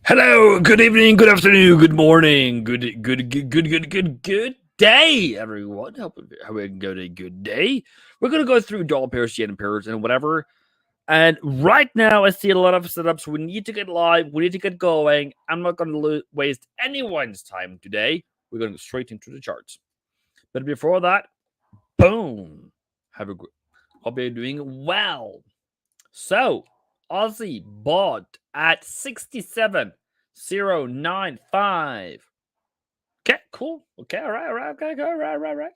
Hello, good evening, good afternoon, good morning, good day, everyone. Hope we can go to a good day. We're gonna go through dollar pairs, yen pairs, and whatever. And right now, I see a lot of setups. We need to get live. We need to get going. I'm not gonna waste anyone's time today. We're going straight into the charts. But before that, boom. Have a good. Hope you're doing well. So, Aussie bought at 67,095. Okay, cool. Okay, all right, okay, all right.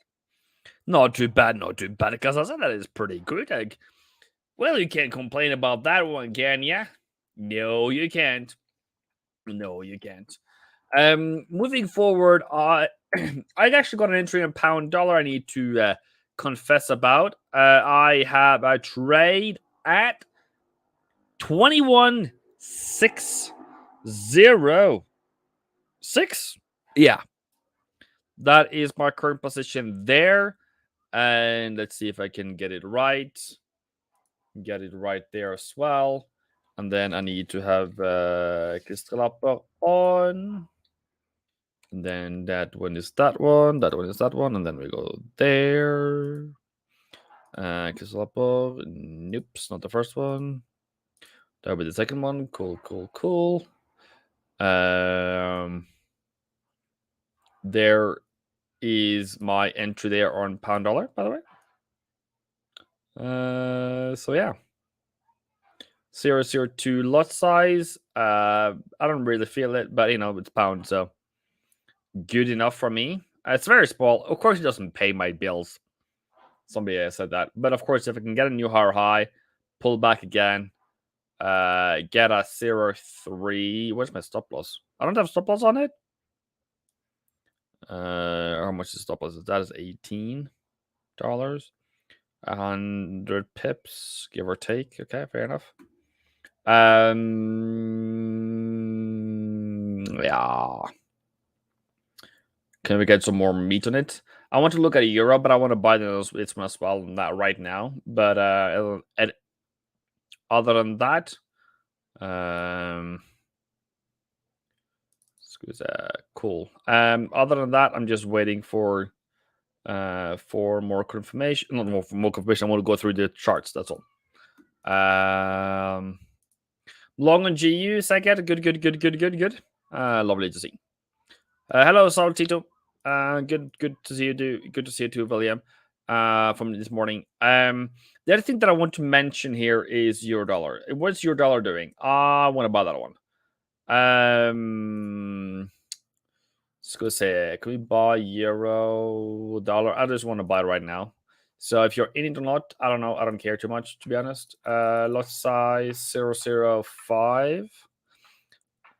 Not too bad, because I said that is pretty good. Like, well, you can't complain about that one, can ya? No, you can't. No, you can't. Moving forward, I actually got an entry in pound dollar. I need to confess about. I have a trade at 21,606. Yeah, that is my current position there. And let's see if I can get it right. Get it right there as well. And then I need to have Kristrelapper on. And then that one is that one. That one is that one. And then we go there. Kristrelapper. Nope, it's not the first one. That'll be the second one. Cool. There is my entry there on pound dollar, by the way. So yeah. 002 lot size. I don't really feel it, but it's pound, so good enough for me. It's very small. Of course, it doesn't pay my bills. Somebody said that. But of course, if I can get a new higher high, pull back again, get a 0.3. Where's my stop loss? I don't have stop loss on it. How much is stop loss? That is $18. 100 pips, give or take. Okay, fair enough. Yeah. Can we get some more meat on it? I want to look at a euro, but I want to buy those. It's as well not right now. But other than that, cool. Other than that, I'm just waiting for more confirmation. Not more confirmation. I want to go through the charts. That's all. Long on GUs, I get good. Lovely to see. Hello, Saltito. Good to see you. Good to see you too, William. From this morning. The other thing that I want to mention here is your dollar. What's your dollar doing? I want to buy that one. Let's go say, can we buy euro, dollar? I just want to buy right now. So if you're in it or not, I don't know. I don't care too much, to be honest. Lot size 0.05.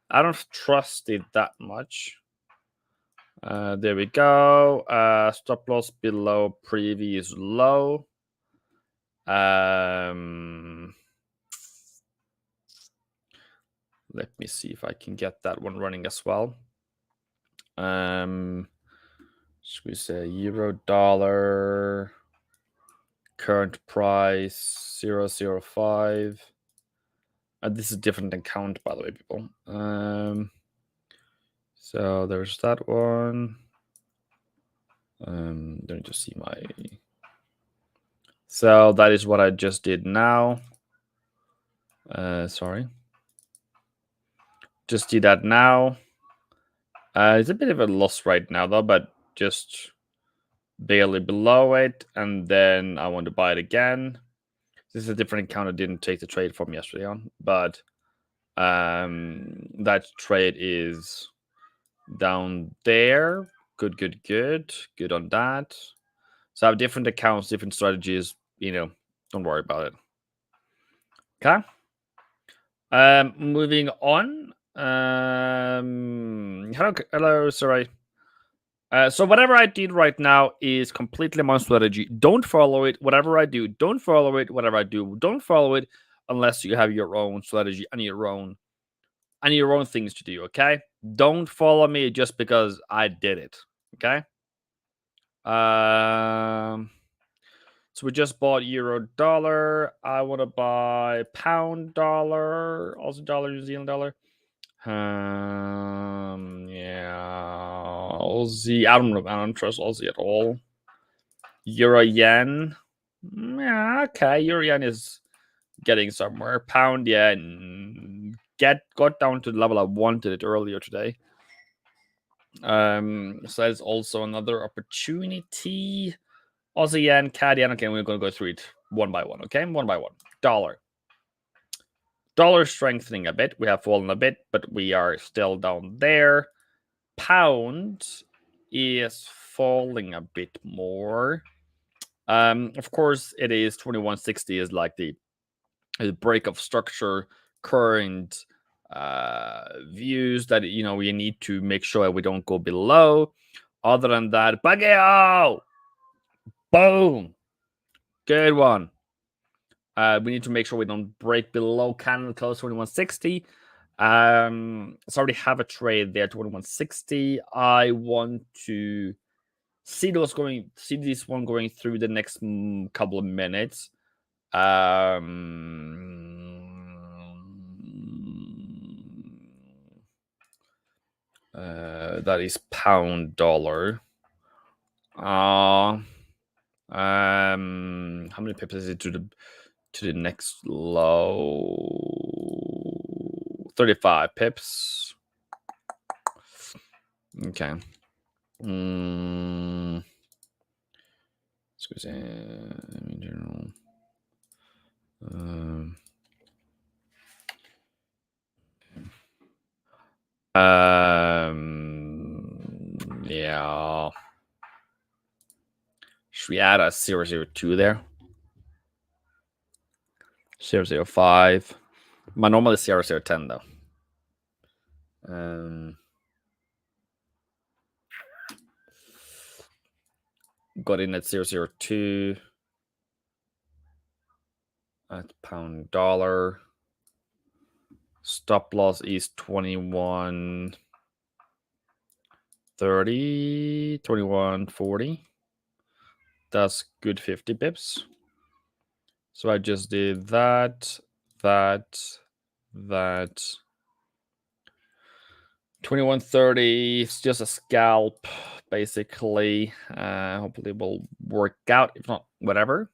I don't trust it that much. There we go. Stop loss below previous low. Let me see if I can get that one running as well. Should we say euro dollar current price 0.05? This is a different account, by the way, people. So there's that one. Let me just see my. So that is what I just did now. Sorry. Just did that now. It's a bit of a loss right now, though, but just barely below it. And then I want to buy it again. This is a different account I didn't take the trade from yesterday on, but that trade is down there. Good on that. So I have different accounts, different strategies. Don't worry about it. Okay. Moving on. Hello, sorry. So whatever I did right now is completely my strategy. Don't follow it. Whatever I do, don't follow it. Whatever I do, don't follow it unless you have your own strategy and your own things to do. Okay. Don't follow me just because I did it. Okay. So we just bought euro dollar. I want to buy pound dollar, also dollar, New Zealand dollar. Yeah, Aussie. I don't know. I don't trust Aussie at all. Euro yen. Yeah, okay. Euro yen is getting somewhere. Pound yen got down to the level I wanted it earlier today. So that's also another opportunity. Aussie yen, CAD yen. Okay, we're gonna go through it one by one. Okay, one by one. Dollar strengthening a bit. We have fallen a bit, but we are still down there. Pound is falling a bit more. Of course, it is 2160 is like the break of structure, current views that we need to make sure we don't go below. Other than that, Bageo, boom, good one. We need to make sure we don't break below candle close 2160. So I already have a trade there, 2160. I want to see this one going through the next couple of minutes. That is pound dollar. How many pips is it to the next low? 35 pips. Okay. Excuse me. In general. Yeah. Should we add a 002 there? 005. My normal is 0010 though. Got in at 002 at pound dollar. Stop loss is 2130, 2140. That's good 50 pips. So I just did that. 2130. It's just a scalp, basically. Hopefully it will work out. If not, whatever.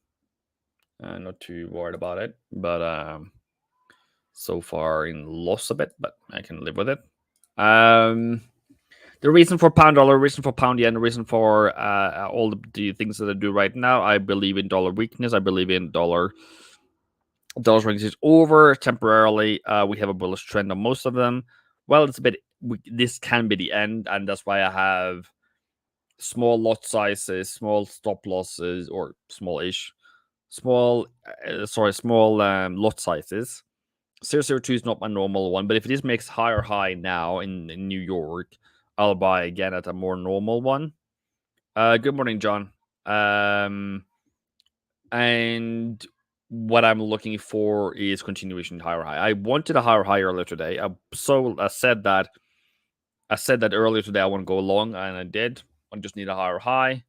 Not too worried about it. But so far in loss a bit, but I can live with it. The reason for pound dollar, reason for pound yen, the reason for all the things that I do right now, I believe in dollar weakness. I believe in dollar strength is over temporarily. We have a bullish trend on most of them. Well, it's a bit. This can be the end, and that's why I have small lot sizes, small stop losses, or small-ish, small lot sizes. 002 is not my normal one, but if this makes higher high now in New York, I'll buy again at a more normal one. Good morning, John. And what I'm looking for is continuation higher high. I wanted a higher high earlier today. I said that earlier today I want to go long, and I did. I just need a higher high.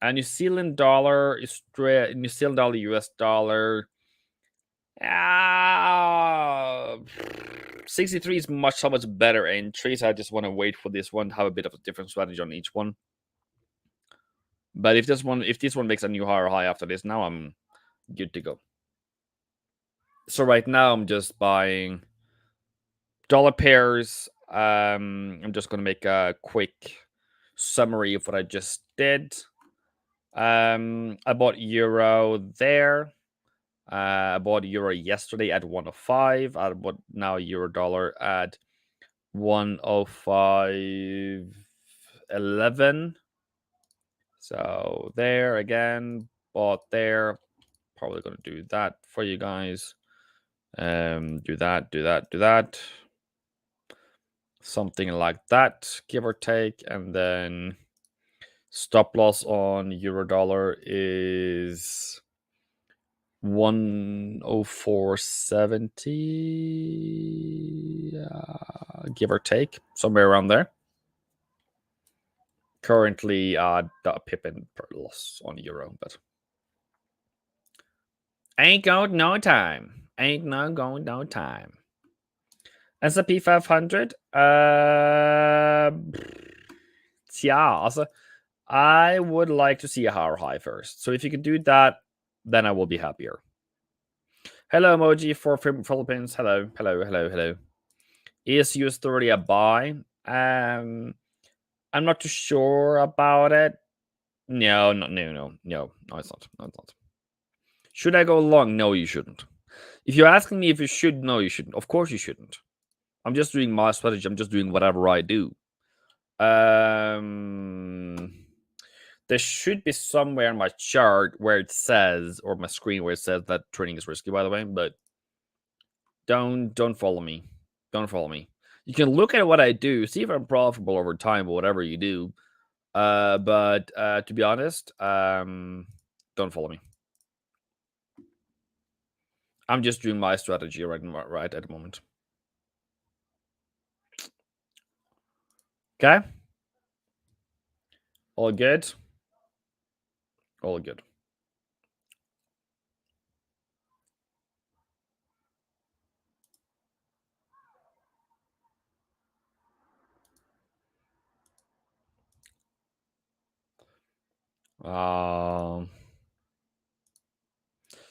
And New Zealand dollar, New Zealand dollar, US dollar. 63 is so much better entry, so I just want to wait for this one to have a bit of a different strategy on each one. But if this one makes a new higher high after this, now I'm good to go. So right now I'm just buying dollar pairs. I'm just gonna make a quick summary of what I just did. I bought euro there. I bought euro yesterday at 105. I bought now euro dollar at 105.11. So there again, bought there. Probably gonna do that for you guys. Do that. Something like that, give or take, and then stop loss on euro dollar is 104.70, give or take, somewhere around there. Currently, pippin per loss on euro, but ain't going no time. Ain't no going no time. S&P 500. Yeah, also, I would like to see a higher high first. So if you could do that, then I will be happier. Hello, emoji for Philippines. Hello, hello, hello, hello. Is US30 a buy? I'm not too sure about it. No, it's not. No, it's not. Should I go long? No, you shouldn't. If you're asking me if you should, no, you shouldn't. Of course you shouldn't. I'm just doing my strategy. I'm just doing whatever I do. There should be somewhere in my chart where it says, or my screen where it says that trading is risky, by the way, but don't follow me. Don't follow me. You can look at what I do, see if I'm profitable over time or whatever you do. But to be honest, don't follow me. I'm just doing my strategy right at the moment. Okay? All good? All good.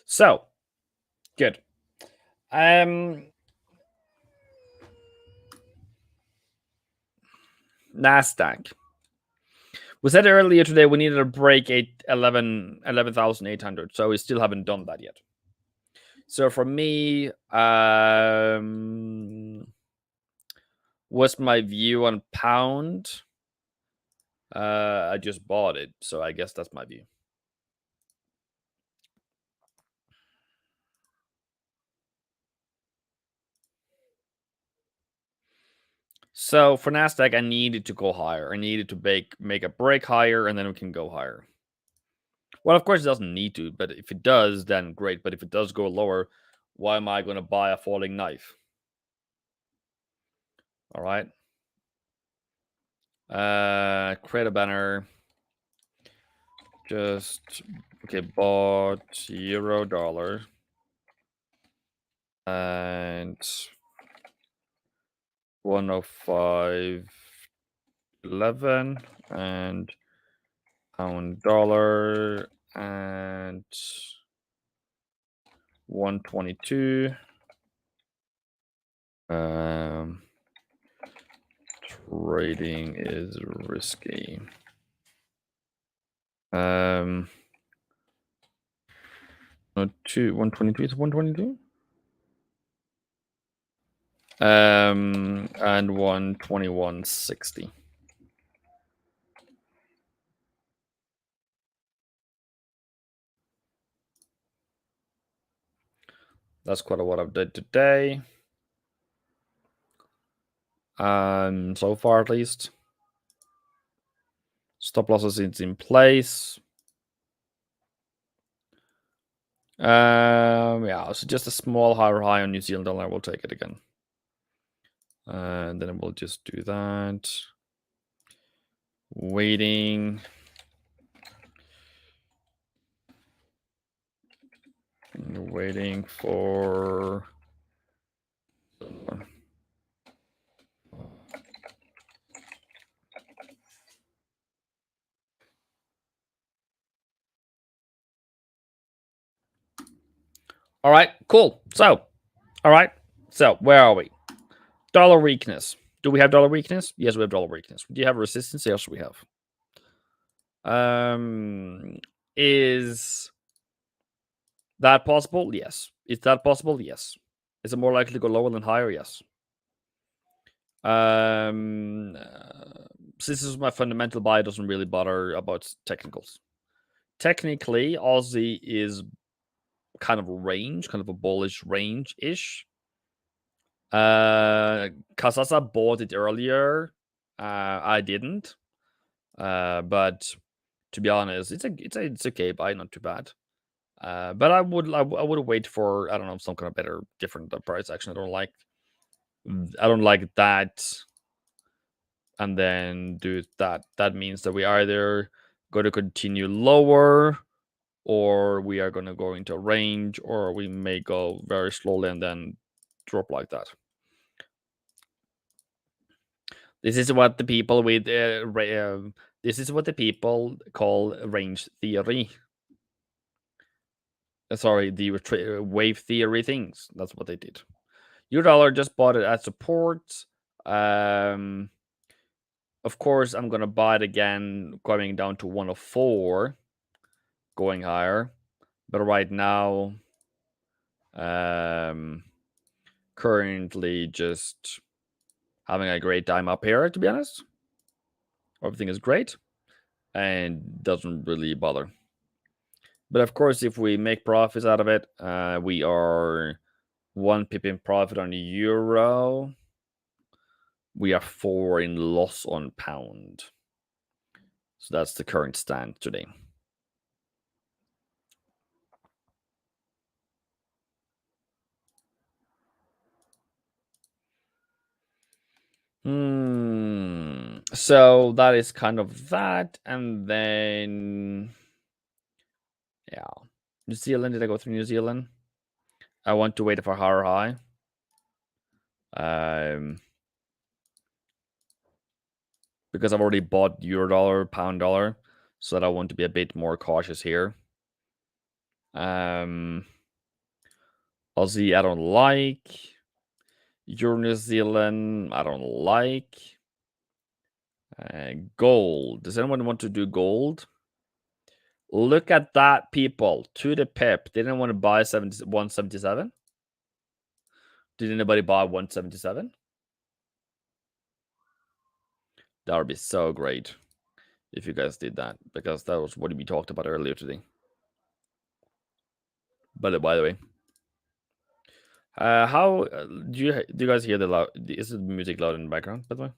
So good. Nasdaq. We said earlier today we needed a break 11,800. So we still haven't done that yet. So for me, what's my view on pound? I just bought it, so I guess that's my view. So for Nasdaq, I needed to go higher. I needed to make a break higher, and then we can go higher. Well, of course, it doesn't need to, but if it does, then great. But if it does go lower, why am I going to buy a falling knife? All right. Create a banner. Just okay. Bought $0 and 105.11 and pound dollar and 122. Trading is risky. 122 is 122. And 121.60. That's quite a lot I've did today. So far at least. Stop losses is in place. Yeah, so just a small higher high on New Zealand dollar. We'll take it again. And then we'll just do that. Waiting. Waiting for. All right, cool. So, all right. So, where are we? Dollar weakness. Do we have dollar weakness? Yes, we have dollar weakness. Do you have resistance? Yes, we have. Is that possible? Yes. Is that possible? Yes. Is it more likely to go lower than higher? Yes. This is my fundamental buy. It doesn't really bother about technicals. Technically, Aussie is kind of a range, kind of a bullish range-ish. Kasasa bought it earlier. I didn't. But to be honest, it's okay buy, not too bad. But I would wait for, I don't know, some kind of better, different price action. I don't like that. And then do that. That means that we either going to continue lower, or we are going to go into a range, or we may go very slowly and then drop like that. This is what the people with this is what the people call range theory. Sorry, the wave theory things. That's what they did. Eurodollar just bought it at support. Of course, I'm gonna buy it again, going down to 104, going higher. But right now, currently just having a great time up here, to be honest. Everything is great and doesn't really bother. But of course, if we make profits out of it, we are 1 pip in profit on euro. We are 4 in loss on pound. So that's the current stand today. So that is kind of that. And then, yeah. New Zealand, did I go through New Zealand? I want to wait for higher high. Because I've already bought euro dollar, pound dollar, so that I want to be a bit more cautious here. Aussie, I don't like. Euro New Zealand, I don't like. Gold. Does anyone want to do gold? Look at that, people. To the pip. They didn't want to buy 177. Did anybody buy 177? That would be so great if you guys did that, because that was what we talked about earlier today. But by the way, how do you guys hear the loud? Is the music loud in the background? By the way,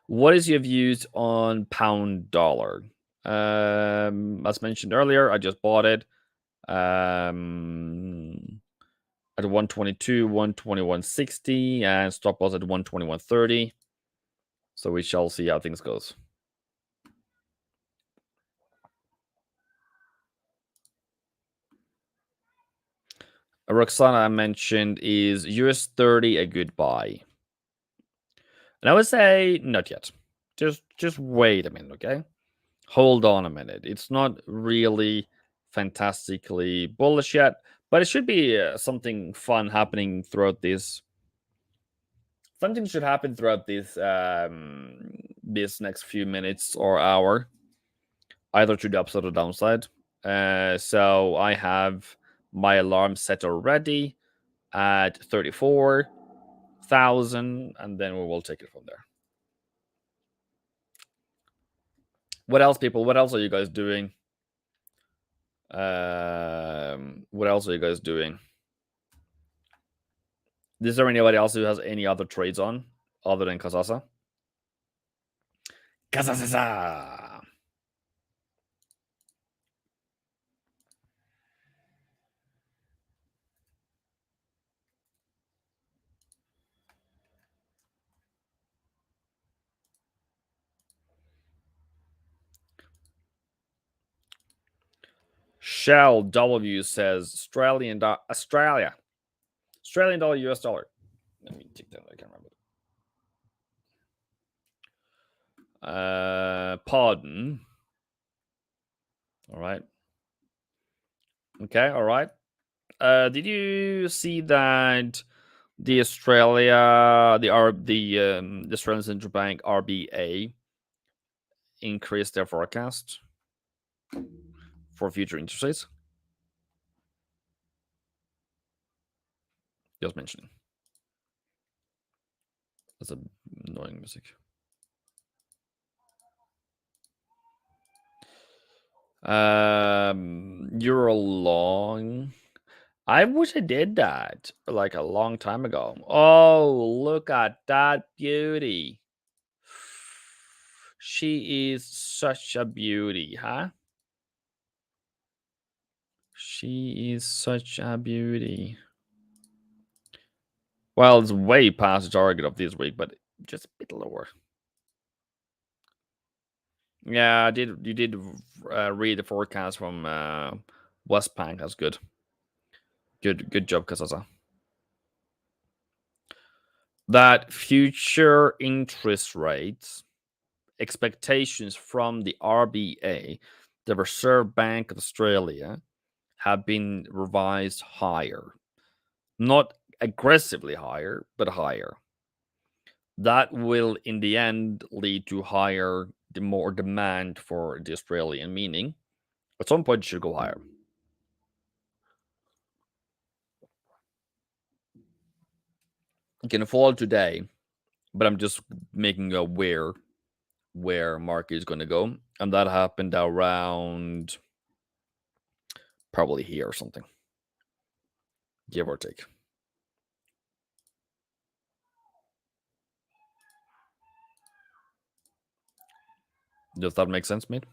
what is your views on pound dollar? As mentioned earlier, I just bought it at 122, 121.60, and stop loss at 121.30. So we shall see how things goes. Roxana, I mentioned, is US 30 a good buy? And I would say not yet. Just wait a minute, okay? Hold on a minute. It's not really fantastically bullish yet, but it should be something fun happening throughout this. Something should happen throughout this this next few minutes or hour, either to the upside or downside. So I have my alarm set already at 34,000, and then we will take it from there. What else, people? What else are you guys doing? What else are you guys doing? Is there anybody else who has any other trades on other than Kasasa? Kasasa. Shell W says Australian dollar, US dollar. Let me take that. I can't remember. Pardon. All right. Okay. All right. Did you see that the Australian Central Bank (RBA) increased their forecast for future interest rates? Just mentioning. That's annoying music. Euro long. I wish I did that like a long time ago. Oh, look at that beauty. She is such a beauty, huh? She is such a beauty. Well, it's way past the target of this week, but just a bit lower. Yeah, you did read the forecast from Westbank. That's good. Good job, Kasasa. that future interest rates expectations from the RBA, the Reserve Bank of Australia, have been revised higher. Not aggressively higher, but higher. That will, in the end, lead to more demand for the Australian, meaning at some point it should go higher. It can fall today, but I'm just making you aware where market is going to go. And that happened around probably here or something, give or take. Does that make sense, mate?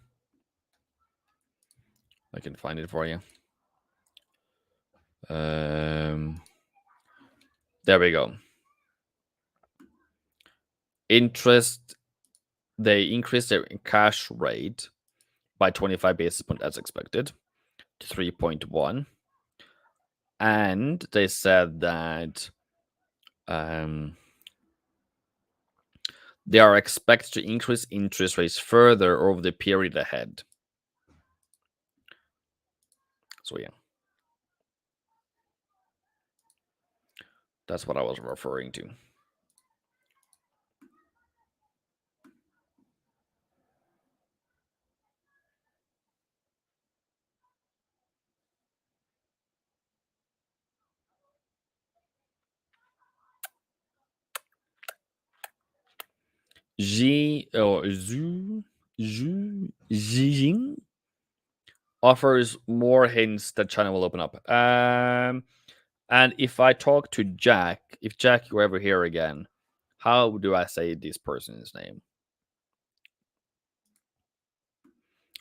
I can find it for you. There we go. Interest, they increased their cash rate by 25 basis points as expected to 3.1. And they said that they are expected to increase interest rates further over the period ahead. So yeah, that's what I was referring to. Xi Jinping offers more hints that China will open up. And if I talk to Jack, if Jack you're ever here again, how do I say this person's name?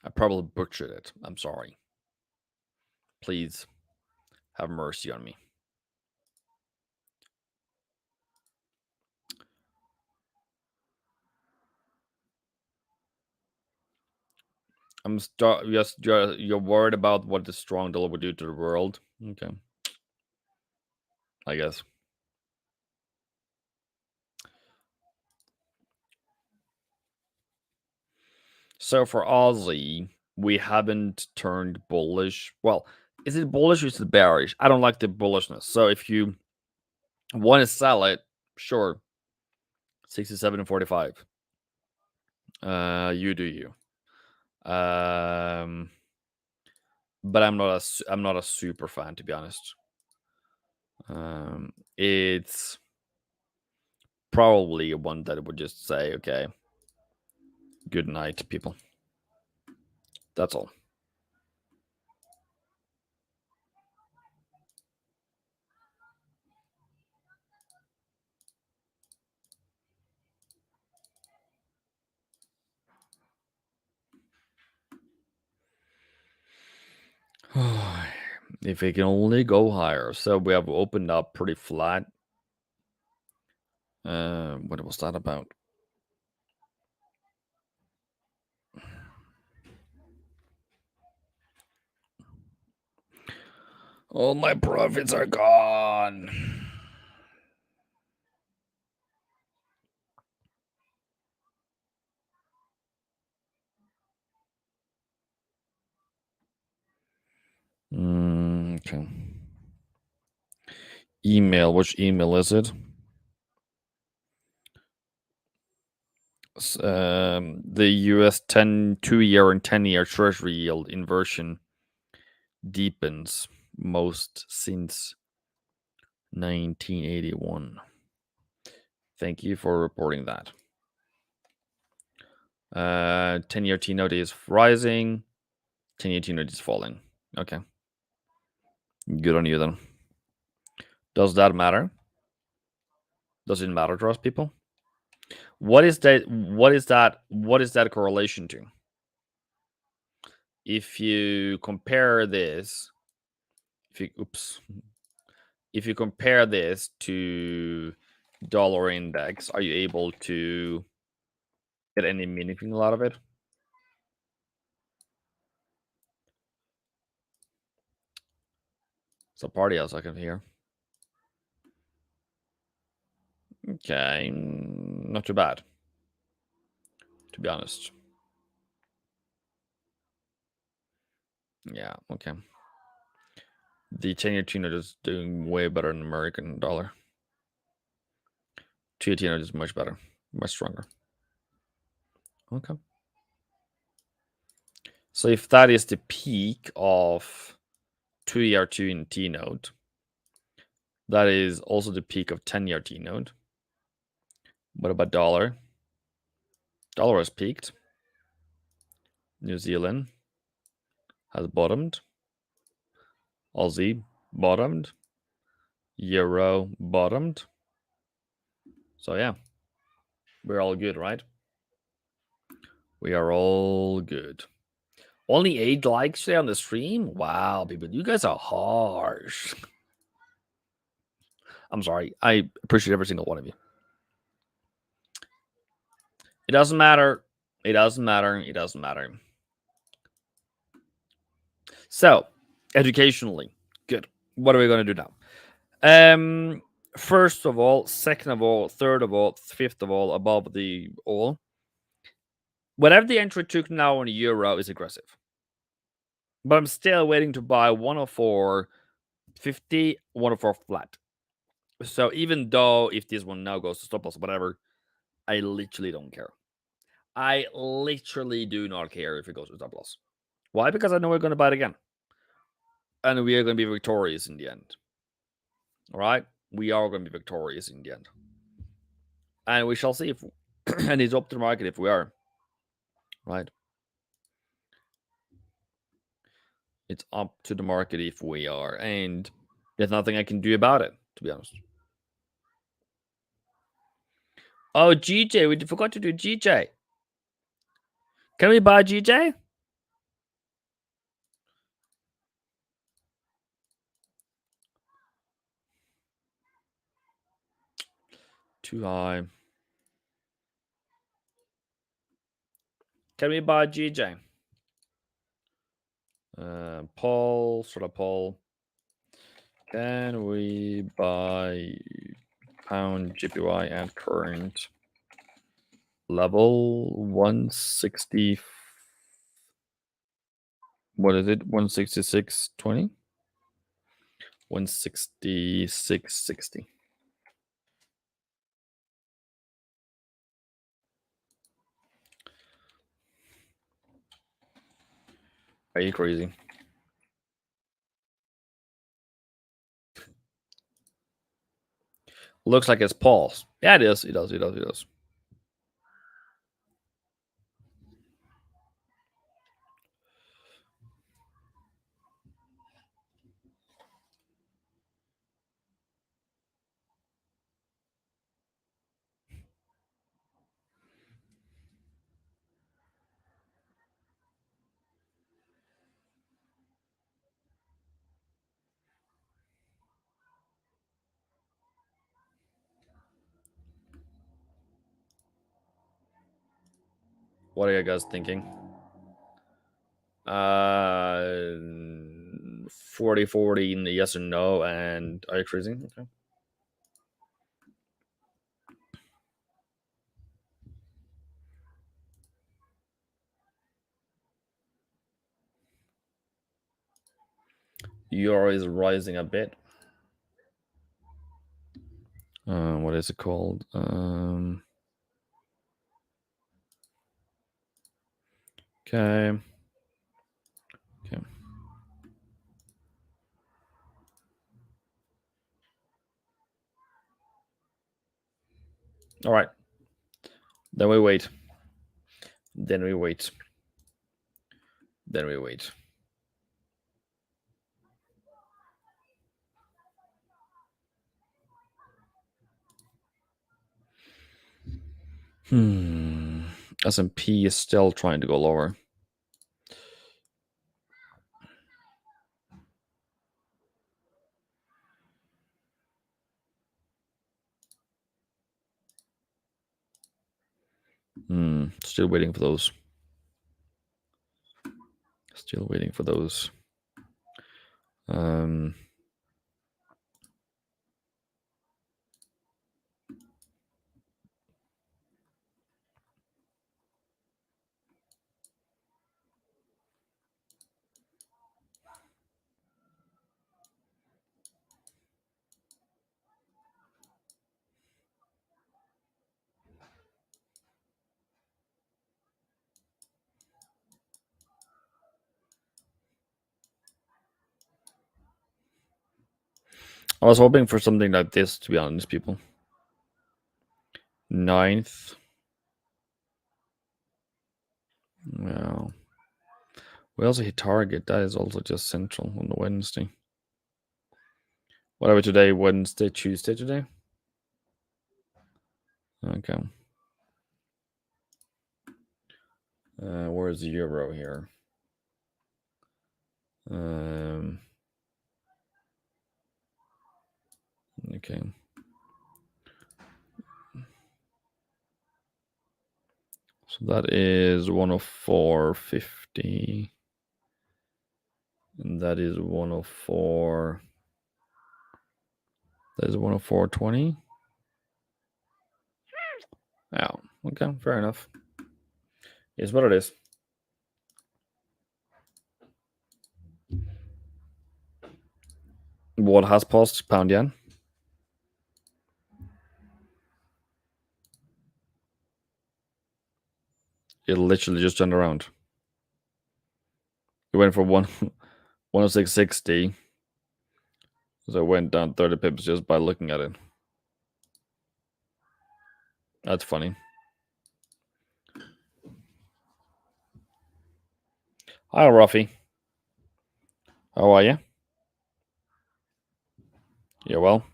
I probably butchered it. I'm sorry. Please have mercy on me. I'm just you're worried about what the strong dollar would do to the world. Okay, I guess. So for Aussie, we haven't turned bullish. Well, is it bullish or is it bearish? I don't like the bullishness. So if you want to sell it, sure. 67.45. You do you. But I'm not a super fan, to be honest. It's probably one that would just say, okay, good night, people. That's all. If it can only go higher. So we have opened up pretty flat. What was that about? All my profits are gone. Okay. Email. Which email is it? The US 2-year and 10-year Treasury yield inversion deepens most since 1981. Thank you for reporting that. 10-year T-note is rising. 10-year T-note is falling. Okay. Good on you then. Does that matter? Does it matter to us, people? What is that? What is that correlation to? If you compare this, if you compare this to dollar index, are you able to get any meaning out of it? It's a party house I can hear. Okay, not too bad, to be honest. Yeah, okay. The 10-year T-note is doing way better than American dollar. 2-year T-note is much better, much stronger. Okay. So if that is the peak of 2-year T-note, that is also the peak of 10-year T-note. What about dollar? Dollar has peaked. New Zealand has bottomed. Aussie bottomed. Euro bottomed. So yeah, we're all good, right? We are all good. Only 8 likes today on the stream? Wow, people, you guys are harsh. I'm sorry. I appreciate every single one of you. It doesn't matter. It doesn't matter. It doesn't matter. So, educationally, good. What are we going to do now? First of all, second of all, third of all, fifth of all, above the all. Whatever the entry took now on euro is aggressive. But I'm still waiting to buy 104.50, 104 flat. So even though if this one now goes to stop loss, whatever, I literally don't care. I literally do not care if it goes to stop loss. Why? Because I know we're going to buy it again. And we are going to be victorious in the end. All right? We are going to be victorious in the end. And we shall see if, and it's up to the market if we are. Right? It's up to the market if we are. And there's nothing I can do about it, to be honest. Oh, GJ. We forgot to do GJ. Can we buy GJ? Too high. Can we buy GJ? Paul, sort of Paul. Can we buy pound GPY at current level 160? What is it? 166.20? 166.60. Are you crazy? Looks like it's Paul's. Yeah, it is. It does. It does. It does. What are you guys thinking? 40-40 in the yes or no, and are you crazy? Okay. Euro is rising a bit. What is it called? Okay. Okay. All right. Then we wait. Then we wait. Then we wait. S&P is still trying to go lower. Still waiting for those. Still waiting for those. I was hoping for something like this, to be honest, people. 9th. No. We also hit target. That is also just central on the Wednesday. What are we today? Wednesday, Tuesday today? Okay. Where's the euro here? Okay. So that is 104.50. And that is 104. That is 104.20. Oh, okay, fair enough. Is what it is. What has paused? Pound yen. It literally just turned around. It went from 106.60. So it went down 30 pips just by looking at it. That's funny. Hi, Ruffy. How are you? Yeah, well.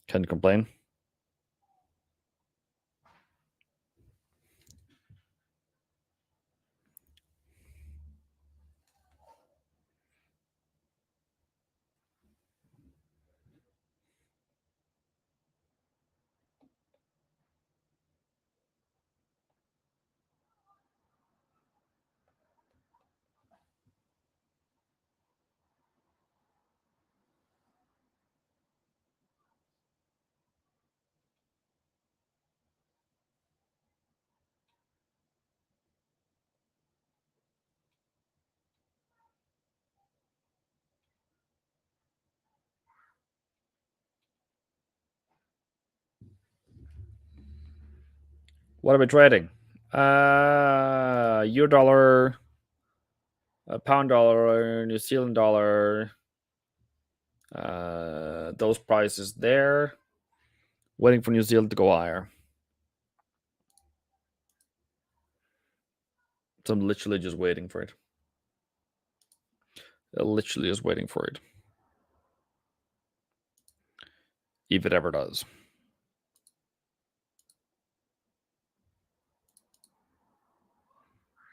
Can't complain. What are we trading? Euro dollar, pound dollar, New Zealand dollar. Those prices there. Waiting for New Zealand to go higher. So I'm literally just waiting for it. Literally just waiting for it. If it ever does.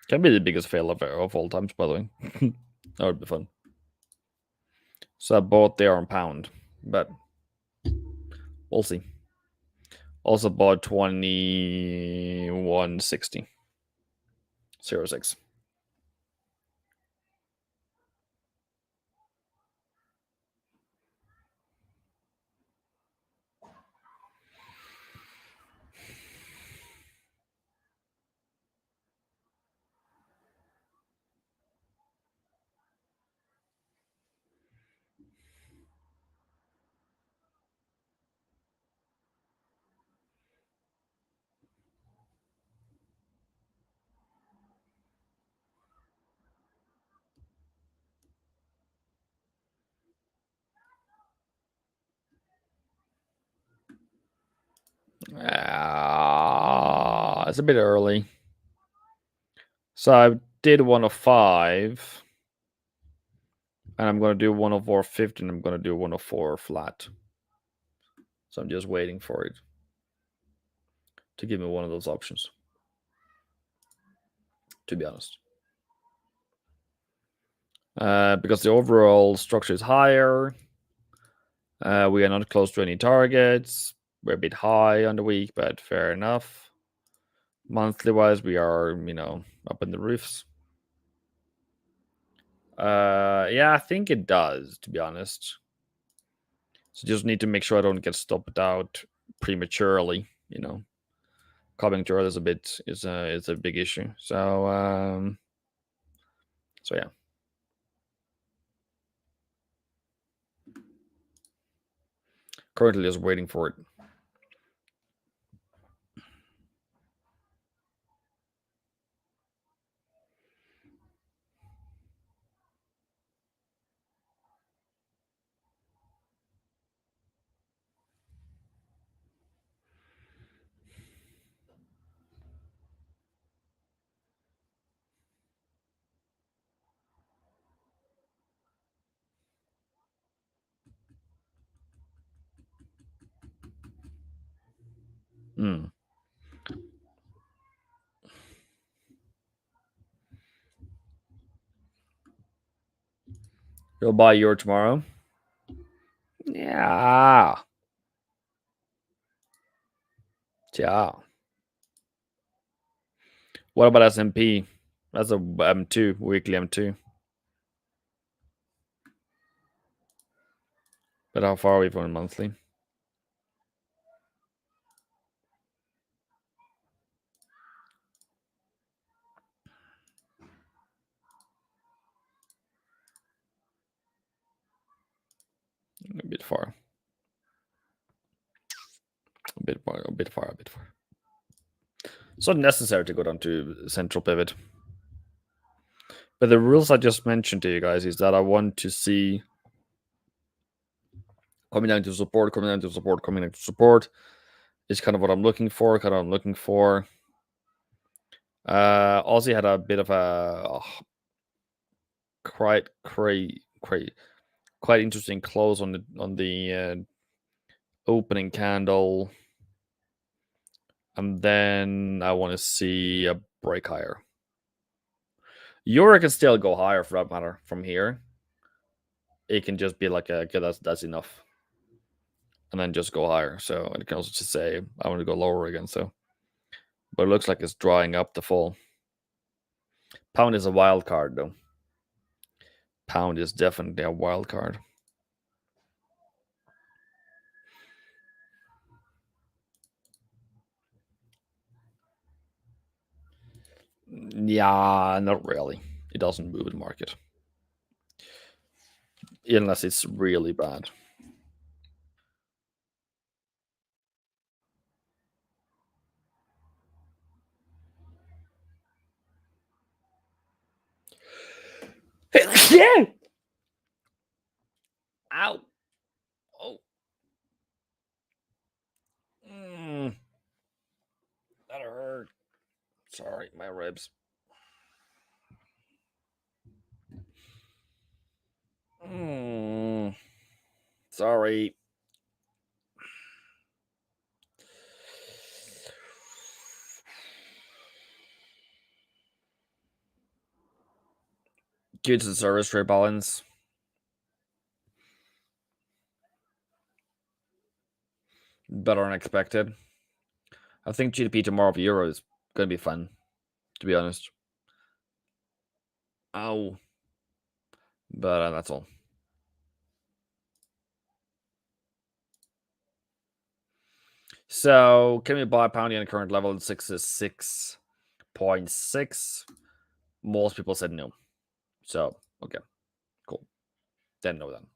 Can be the biggest fail of all times, by the way. That would be fun. So I bought there on pound, but we'll see. Also bought 21.60. 06. It's a bit early. So I did 105. And I'm going to do 104.50 and I'm going to do 104 flat. So I'm just waiting for it to give me one of those options, to be honest. Because the overall structure is higher. We are not close to any targets. We're a bit high on the week, but fair enough. Monthly wise, we are, up in the roofs. Yeah, I think it does, to be honest. So just need to make sure I don't get stopped out prematurely, Coming too early is a big issue. So yeah. Currently just waiting for it. Mm. You'll buy your tomorrow? Yeah. Yeah. What about S&P? That's a M2, weekly M2. But how far are we from a monthly? A bit far. A bit far, a bit far, a bit far. It's not necessary to go down to central pivot. But the rules I just mentioned to you guys is that I want to see coming down to support, coming down to support, coming down to support is kind of what I'm looking for. Aussie had a bit of a quite interesting close on the opening candle, and then I want to see a break higher. Euro can still go higher for that matter from here. It can just be like okay, that's enough, and then just go higher. So it can also just say I want to go lower again. So, but it looks like it's drying up the fall. Pound is a wild card though. Pound is definitely a wild card. Yeah, not really. It doesn't move the market unless it's really bad. Yeah. Ow. Oh. That hurt. Sorry, my ribs. Sorry. Goods and service trade balance. Better than expected. I think GDP tomorrow for Euro is going to be fun, to be honest. Ow. But that's all. So, can we buy pound yen current level at 6.6? Most people said no. So, okay, cool. Then no then.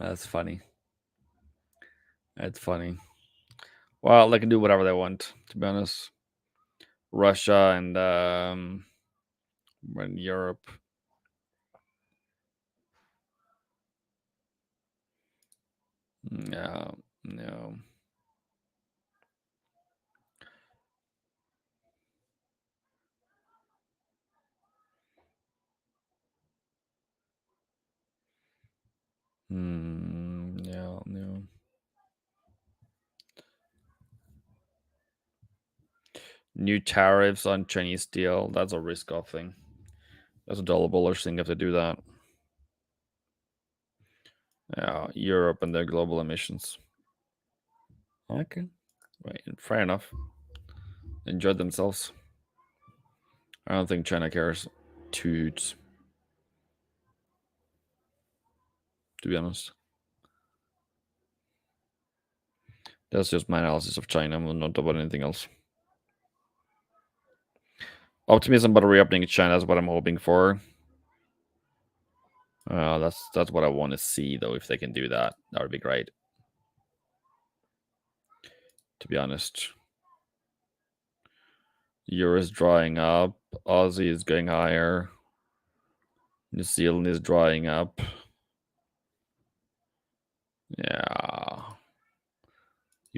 That's funny. That's funny. Well, they can do whatever they want, to be honest. Russia and Europe. No, no. No, no. New tariffs on Chinese steel. That's a risk off thing. That's a dollar bullish thing if they do that. Yeah, Europe and their global emissions. Okay, right, fair enough. Enjoy themselves. I don't think China cares toots, to be honest. That's just my analysis of China. I'm not about anything else. Optimism about a reopening in China is what I'm hoping for. That's what I want to see, though. If they can do that, that would be great. To be honest, Euro is drying up. Aussie is going higher. New Zealand is drying up. Yeah.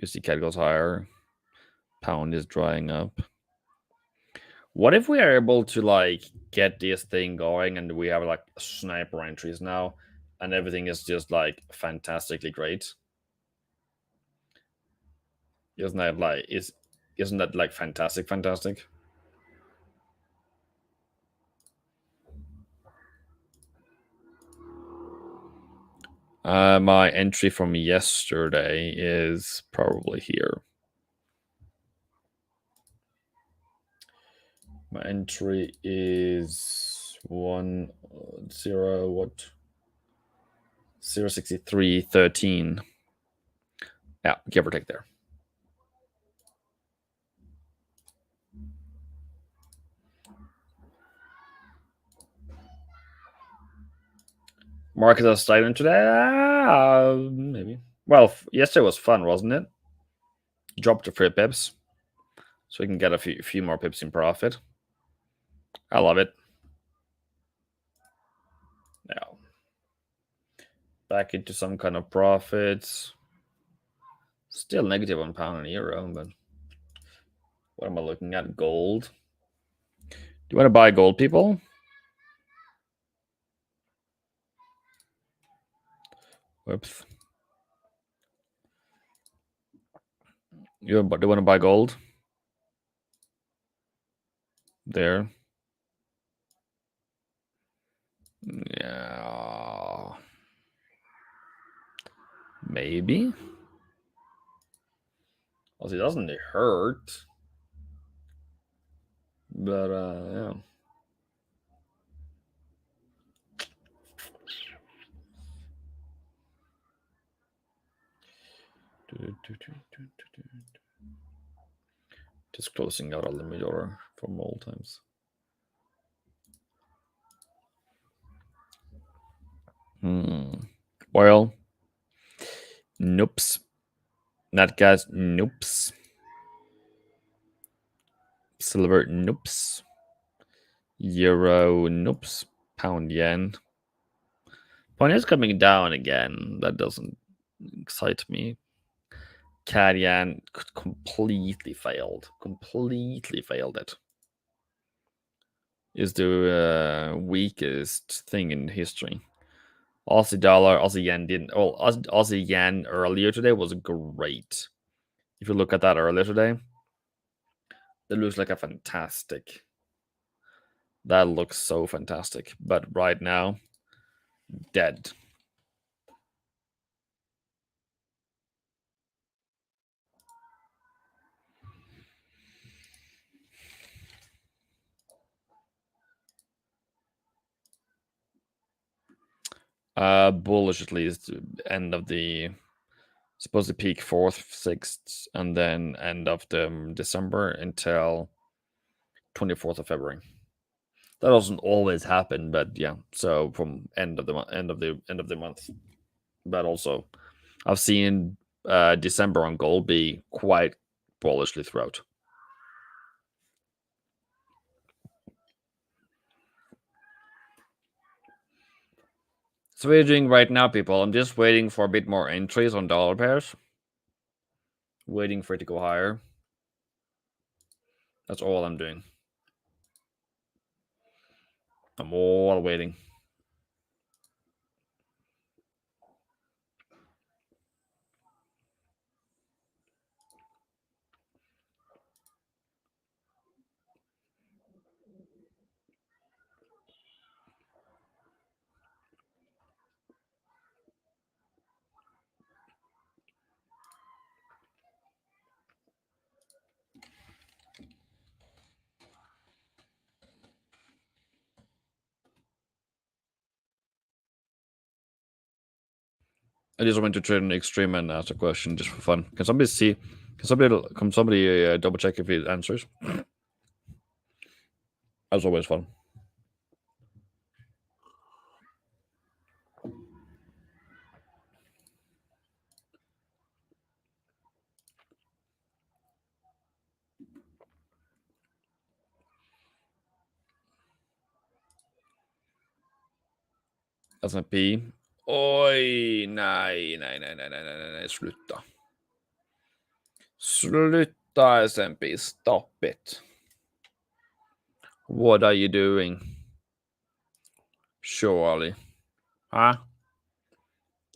USD CAD goes higher. Pound is drying up. What if we are able to like get this thing going and we have like sniper entries now and everything is just like fantastically great? Isn't that like fantastic? My entry from yesterday is probably here. My entry is 063.13. Yeah, give or take there. Market is stagnant today? Maybe. Well, yesterday was fun, wasn't it? Dropped to 3 pips. So we can get a few more pips in profit. I love it. Now, back into some kind of profits. Still negative on pound and euro, but what am I looking at? Gold. Do you want to buy gold, people? Whoops. Do you want to buy gold? There. Yeah. Maybe. Also, it doesn't hurt. But, yeah. Just closing out all the mid-order from all times. Oil. Nope. Nat gas. Nope. Silver. Nope. Euro. Nope. Pound yen. Pound is coming down again. That doesn't excite me. CAD yen completely failed. Completely failed it. Is the weakest thing in history. Aussie dollar, Aussie yen didn't. Oh, Aussie yen earlier today was great. If you look at that earlier today, that looks like a fantastic. That looks so fantastic. But right now, dead. Bullish at least. End of the supposed to peak 4th, 6th, and then end of the December until 24th of February. That doesn't always happen, but yeah. So from end of the month. But also, I've seen December on gold be quite bullishly throughout. So what are you doing right now, people? I'm just waiting for a bit more entries on dollar pairs. Waiting for it to go higher. That's all I'm doing. I'm all waiting. I just went to trade an extreme and asked a question just for fun. Can somebody see? Can somebody double check if he answers? That's always fun. S&P. Oj, nej. Sluta. Sluta S&P. Stop it. What are you doing? Surely. Huh?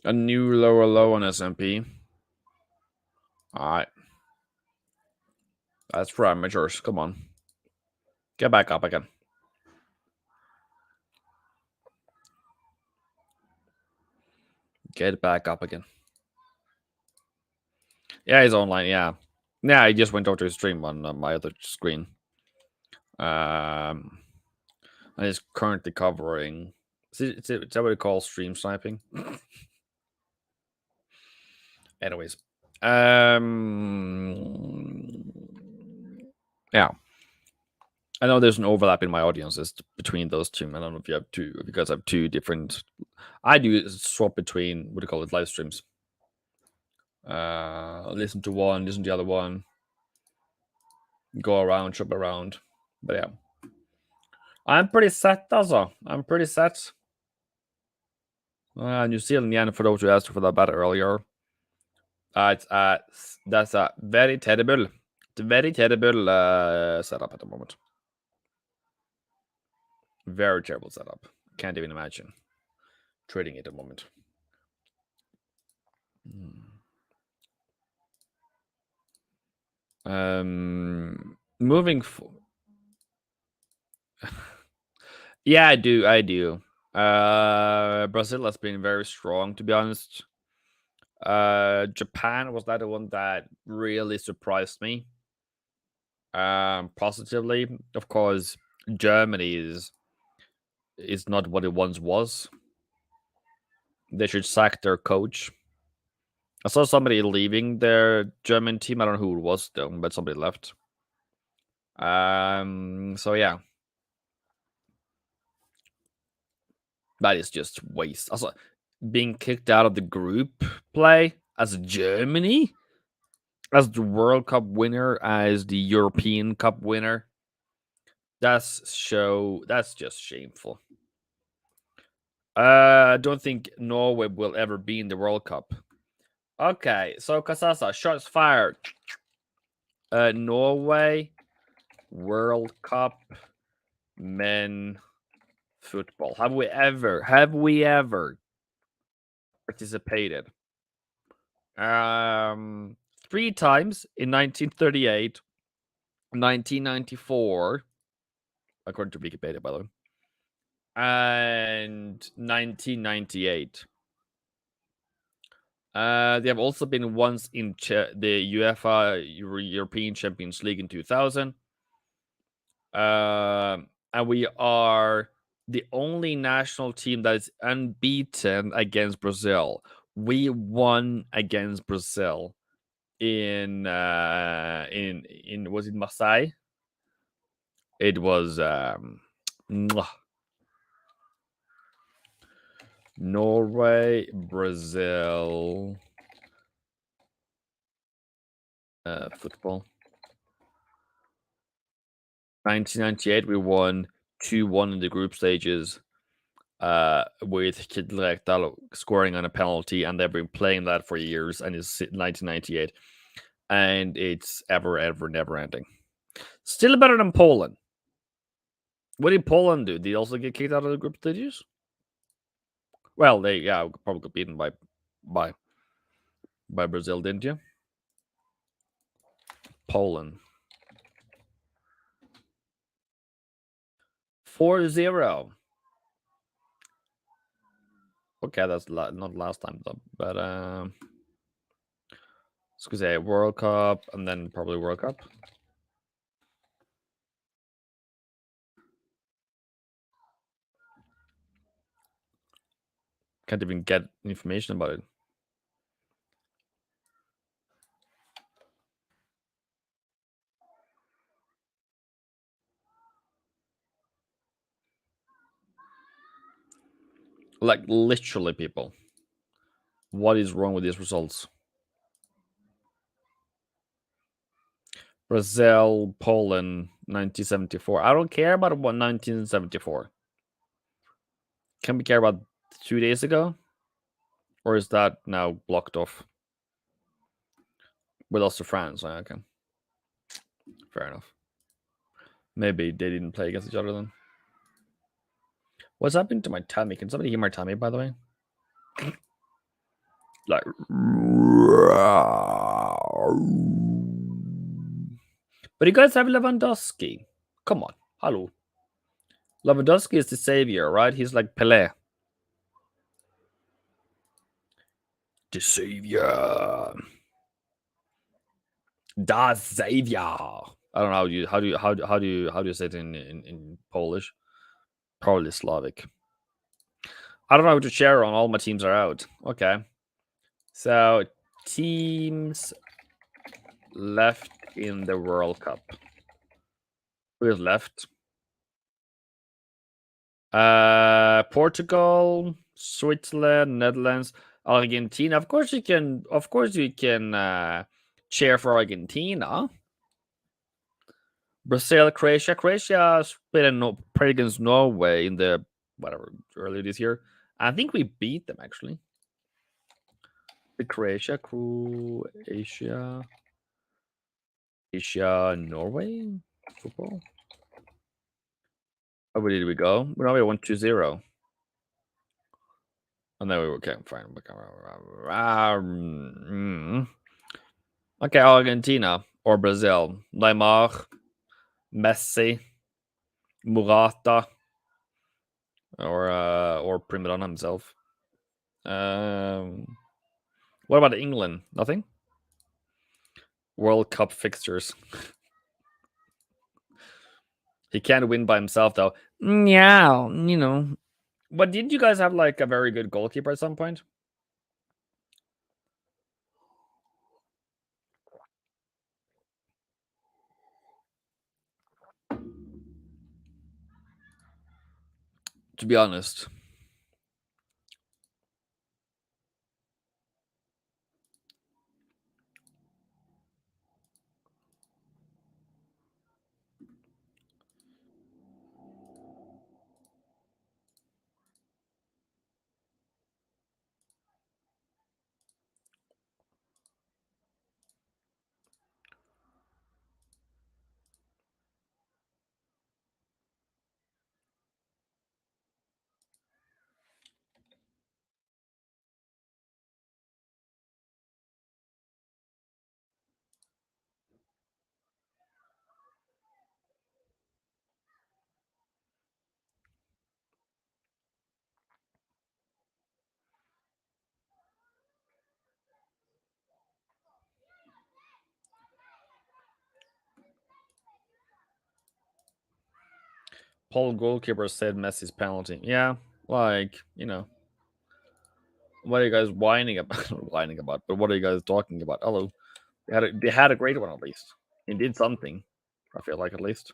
A new lower low on S&P. Alright. That's for amateurs. Come on. Get back up again. Get back up again. Yeah, he's online. Yeah. Yeah, I just went over to his stream on my other screen. And he's currently covering. Is that what we call stream sniping? Anyways. Yeah. I know there's an overlap in my audiences between those two. I don't know if you guys have two different. I do swap between what do you call it, live streams. Listen to one, listen to the other one, go around, shop around. But yeah, I'm pretty set, also. I'm pretty set. New Zealand yen, for those who asked for that bet earlier. That's a very terrible, setup at the moment. Very terrible setup. Can't even imagine trading it at the moment. Moving yeah, I do. Brazil has been very strong, to be honest. Japan was that the one that really surprised me positively. Of course, Germany is not what it once was. They should sack their coach. I saw somebody leaving their German team. I don't know who it was though, but somebody left. So yeah. That is just waste. Also, being kicked out of the group play as Germany, as the World Cup winner, as the European Cup winner. That's just shameful. I don't think Norway will ever be in the World Cup. Okay, so Kasasa, shots fired. Norway World Cup men football. Have we ever participated? 3 times in 1938, 1994, according to Wikipedia, by the way, and 1998. They have also been once in the UEFA European Champions League in 2000. And we are the only national team that is unbeaten against Brazil. We won against Brazil in was it Marseille? It was Norway, Brazil, football. 1998, we won 2-1 in the group stages, with Kidlekdal scoring on a penalty, and they've been playing that for years, and it's 1998, and it's ever never ending. Still better than Poland. What did Poland do? Did they also get kicked out of the group stages? Well, they probably got beaten by Brazil, didn't you? Poland 4-0. Okay, that's not last time though, but let's go say World Cup and then probably World Cup. Can't even get information about it. Like literally, people. What is wrong with these results? Brazil, Poland, 1974. I don't care about what 1974. Can we care about 2 days ago? Or is that now blocked off? We lost to France. Okay. Fair enough. Maybe they didn't play against each other then. What's happening to my tummy? Can somebody hear my tummy, by the way? Like, but you guys have Lewandowski. Come on, hello. Lewandowski is the savior, right? He's like Pelé. The savior. Da savior. I don't know how do you say it in Polish? Probably Slavic. I don't know how to share on. All my teams are out. Okay. So teams left in the World Cup. Who is left? Portugal, Switzerland, Netherlands, Argentina. Of course you can. Of course you can cheer for Argentina. Brazil, Croatia. Croatia played against Norway in the whatever earlier this year. I think we beat them actually. The Croatia, Norway football. Oh, where did we go? Now we won 2-0. And then we were okay, fine. Okay, Argentina or Brazil. Neymar, Messi, Murata, or Prima Donna himself. What about England? Nothing? World Cup fixtures. He can't win by himself, though. Yeah, you know. But didn't you guys have like a very good goalkeeper at some point? To be honest. Paul goalkeeper said Messi's penalty. Yeah, like, what are you guys whining about? Whining about, but what are you guys talking about? Hello. They had a great one at least. He did something. I feel like at least.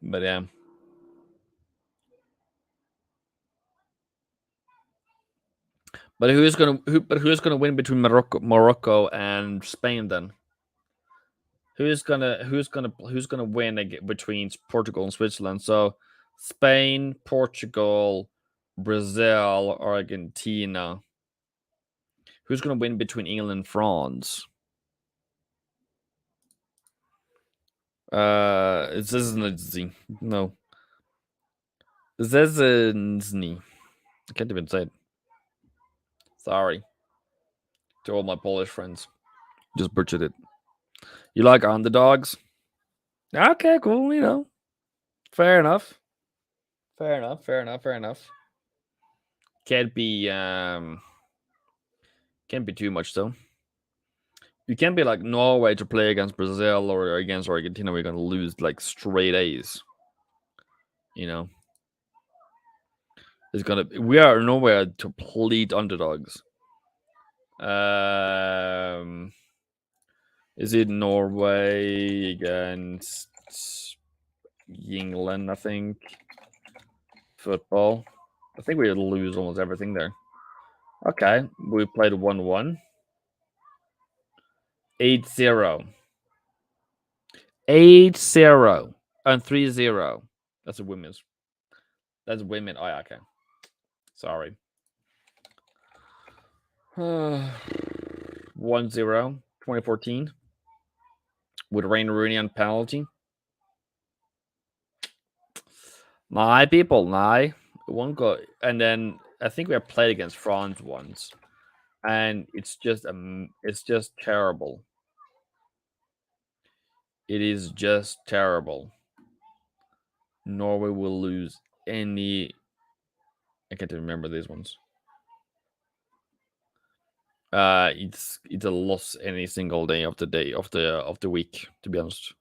But yeah. But who's gonna win between Morocco and Spain then? Who's gonna win between Portugal and Switzerland? So Spain, Portugal, Brazil, Argentina. Who's gonna win between England and France? This isn't no. Zezny. I can't even say it. Sorry to all my Polish friends. Just butchered it. You like underdogs? Okay, cool. Fair enough. Fair enough. Fair enough. Fair enough. Can't be too much though. You can't be like Norway to play against Brazil or against Argentina. We're gonna lose like straight A's. You know, we are nowhere complete underdogs. Is it Norway against England? I think football. I think we lose almost everything there. Okay, we played 1-1. 8-0. 8-0 and 3-0. That's a women's. That's women. Oh, yeah, okay. Sorry. 1-0, 2014. With Wayne Rooney on penalty. My people, it won't go. And then I think we have played against France once, and it's just terrible. It is just terrible. Norway will lose any. I can't remember these ones. It's a loss any single day of the week. To be honest,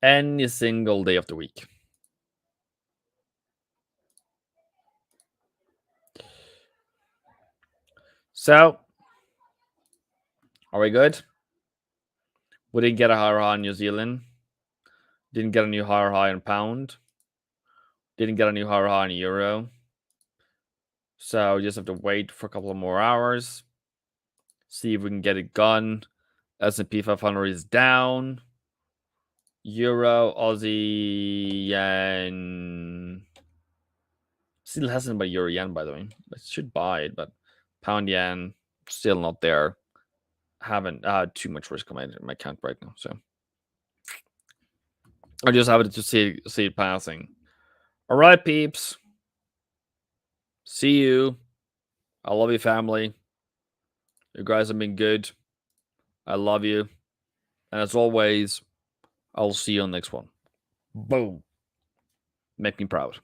any single day of the week. So, are we good? We didn't get a higher high in New Zealand. Didn't get a new higher high in pound. Didn't get a new higher high in euro. So we just have to wait for a couple of more hours. See if we can get it gone. S&P 500 is down. Euro, Aussie, yen. Still hasn't bought euro yen, by the way. I should buy it, but pound yen still not there. Haven't too much risk on my account right now, so I just have to see it passing. All right, peeps. See you. I love you, family. You guys have been good. I love you. And as always, I'll see you on the next one. Boom. Make me proud.